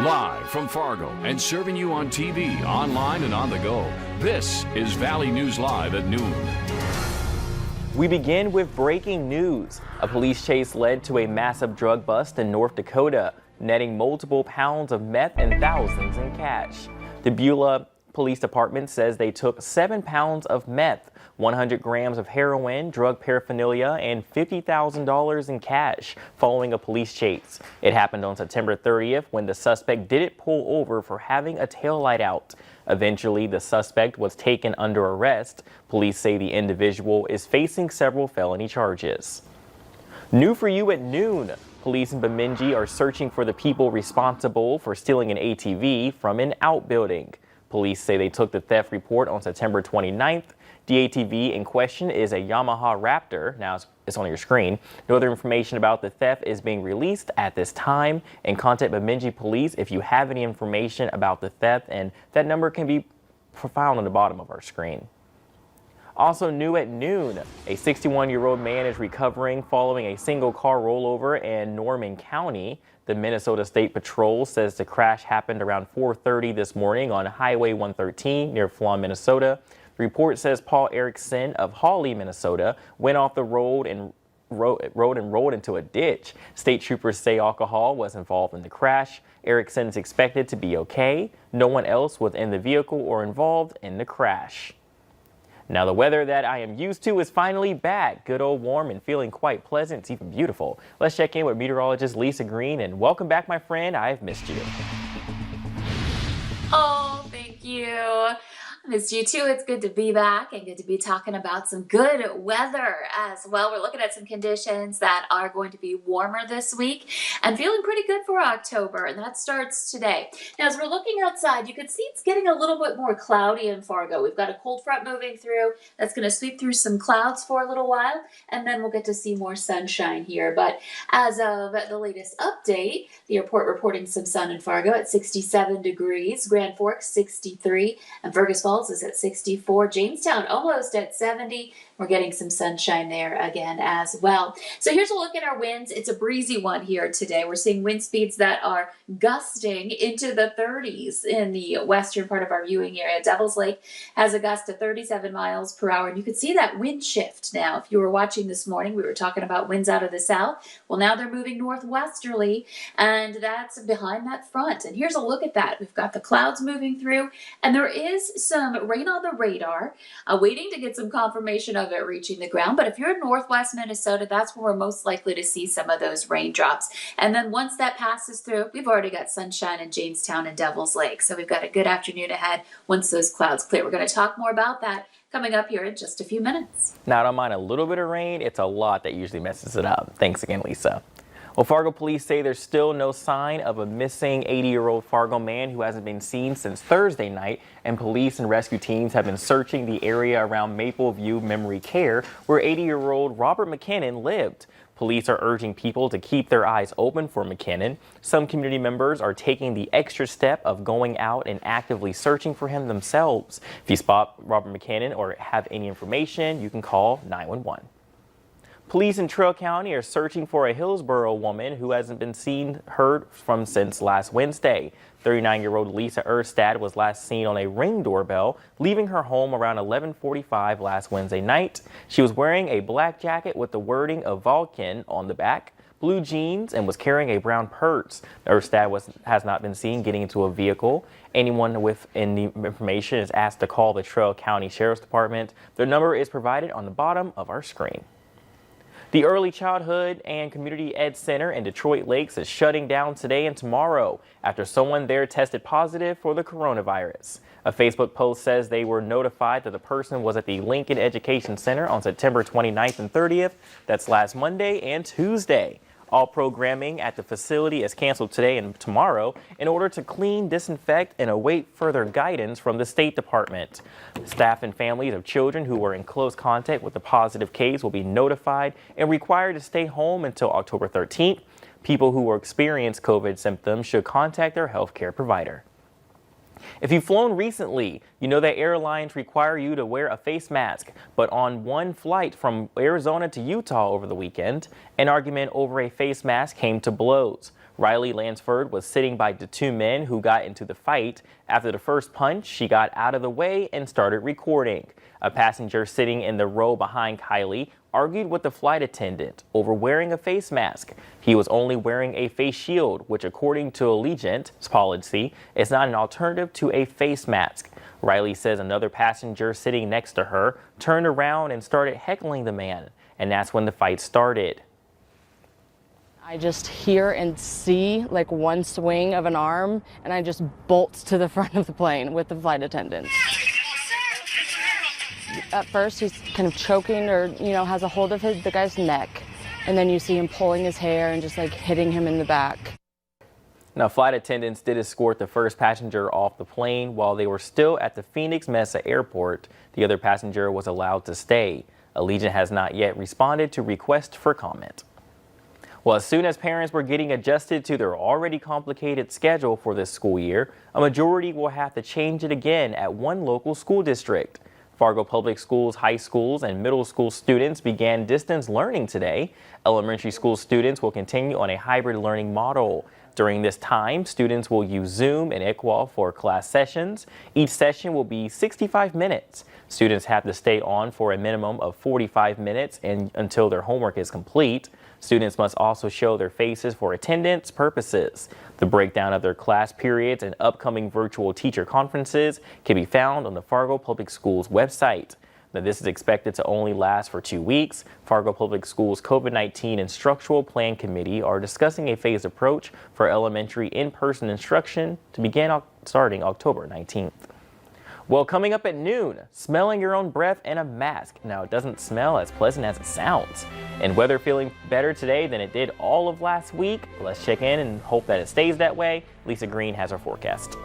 Live from Fargo and serving you on TV, online, and on the go, this is Valley News Live at noon. We begin with breaking news. A police chase led to a massive drug bust in North Dakota, netting multiple pounds of meth and thousands in cash. The Beulah Police Department says they took 7 pounds of meth, 100 grams of heroin, drug paraphernalia, and $50,000 in cash following a police chase. It happened on September 30th when the suspect didn't pull over for having a taillight out. Eventually, the suspect was taken under arrest. Police say the individual is facing several felony charges. New for you at noon. Police in Bemidji are searching for the people responsible for stealing an ATV from an outbuilding. Police say they took the theft report on September 29th. The ATV in question is a Yamaha Raptor. Now it's on your screen. No other information about the theft is being released at this time. And contact Bemidji Police if you have any information about the theft, and that number can be found on the bottom of our screen. Also new at noon, a 61-year-old man is recovering following a single car rollover in Norman County. The Minnesota State Patrol says the crash happened around 4:30 this morning on Highway 113 near Flon, Minnesota. The report says Paul Erickson of Hawley, Minnesota, went off the road and rolled into a ditch. State troopers say alcohol was involved in the crash. Erickson is expected to be okay. No one else was in the vehicle or involved in the crash. Now the weather that I am used to is finally back. Good old warm and feeling quite pleasant. It's even beautiful. Let's check in with meteorologist Lisa Green, and welcome back, my friend. I've missed you. Oh, thank you. Missed you too. It's good to be back and good to be talking about some good weather as well. We're looking at some conditions that are going to be warmer this week and feeling pretty good for October, and that starts today. Now, as we're looking outside, you can see it's getting a little bit more cloudy in Fargo. We've got a cold front moving through that's going to sweep through some clouds for a little while, and then we'll get to see more sunshine here. But as of the latest update, the airport reporting some sun in Fargo at 67 degrees, Grand Forks 63, and Fergus Falls is at 64. Jamestown almost at 70. We're getting some sunshine there again as well. So here's a look at our winds. It's a breezy one here today. We're seeing wind speeds that are gusting into the 30s in the western part of our viewing area. Devil's Lake has a gust of 37 miles per hour. And you can see that wind shift now. If you were watching this morning, we were talking about winds out of the south. Well, now they're moving northwesterly, and that's behind that front. And here's a look at that. We've got the clouds moving through, and there is some rain on the radar, waiting to get some confirmation of it reaching the ground. But if you're in northwest Minnesota, that's where we're most likely to see some of those raindrops. And then once that passes through, we've already got sunshine in Jamestown and Devil's Lake. So we've got a good afternoon ahead once those clouds clear. We're going to talk more about that coming up here in just a few minutes. Now, I don't mind a little bit of rain. It's a lot that usually messes it up. Thanks again, Lisa. Well, Fargo police say there's still no sign of a missing 80-year-old Fargo man who hasn't been seen since Thursday night, and police and rescue teams have been searching the area around Maple View Memory Care, where 80-year-old Robert McKinnon lived. Police are urging people to keep their eyes open for McKinnon. Some community members are taking the extra step of going out and actively searching for him themselves. If you spot Robert McKinnon or have any information, you can call 911. Police in Trail County are searching for a Hillsborough woman who hasn't been heard from since last Wednesday. 39-year-old Lisa Erstad was last seen on a Ring doorbell, leaving her home around 11:45 last Wednesday night. She was wearing a black jacket with the wording of Vulcan on the back, blue jeans, and was carrying a brown purse. Erstad has not been seen getting into a vehicle. Anyone with any information is asked to call the Trail County Sheriff's Department. Their number is provided on the bottom of our screen. The Early Childhood and Community Ed Center in Detroit Lakes is shutting down today and tomorrow after someone there tested positive for the coronavirus. A Facebook post says they were notified that the person was at the Lincoln Education Center on September 29th and 30th. That's last Monday and Tuesday. All programming at the facility is canceled today and tomorrow in order to clean, disinfect, and await further guidance from the State Department. Staff and families of children who were in close contact with the positive case will be notified and required to stay home until October 13th. People who will experience COVID symptoms should contact their healthcare provider. If you've flown recently, you know that airlines require you to wear a face mask. But on one flight from Arizona to Utah over the weekend, an argument over a face mask came to blows. Riley Lansford was sitting by the two men who got into the fight. After the first punch, she got out of the way and started recording. A passenger sitting in the row behind Kylie argued with the flight attendant over wearing a face mask. He was only wearing a face shield, which according to Allegiant's policy is not an alternative to a face mask. Riley says another passenger sitting next to her turned around and started heckling the man, and that's when the fight started. I just hear and see like one swing of an arm, and I just bolt to the front of the plane with the flight attendants. At first he's kind of choking or, has a hold of the guy's neck, and then you see him pulling his hair and just like hitting him in the back. Now, flight attendants did escort the first passenger off the plane while they were still at the Phoenix Mesa airport. The other passenger was allowed to stay. Allegiant has not yet responded to requests for comment. Well, as soon as parents were getting adjusted to their already complicated schedule for this school year, a majority will have to change it again at one local school district. Fargo Public Schools high schools and middle school students began distance learning today. Elementary school students will continue on a hybrid learning model. During this time, students will use Zoom and Equal for class sessions. Each session will be 65 minutes. Students have to stay on for a minimum of 45 minutes until their homework is complete. Students must also show their faces for attendance purposes. The breakdown of their class periods and upcoming virtual teacher conferences can be found on the Fargo Public Schools website. Now, this is expected to only last for 2 weeks. Fargo Public Schools COVID-19 Instructional Plan Committee are discussing a phased approach for elementary in-person instruction to begin starting October 19th. Well, coming up at noon, smelling your own breath in a mask. Now, it doesn't smell as pleasant as it sounds. And weather feeling better today than it did all of last week. Let's check in and hope that it stays that way. Lisa Green has our forecast.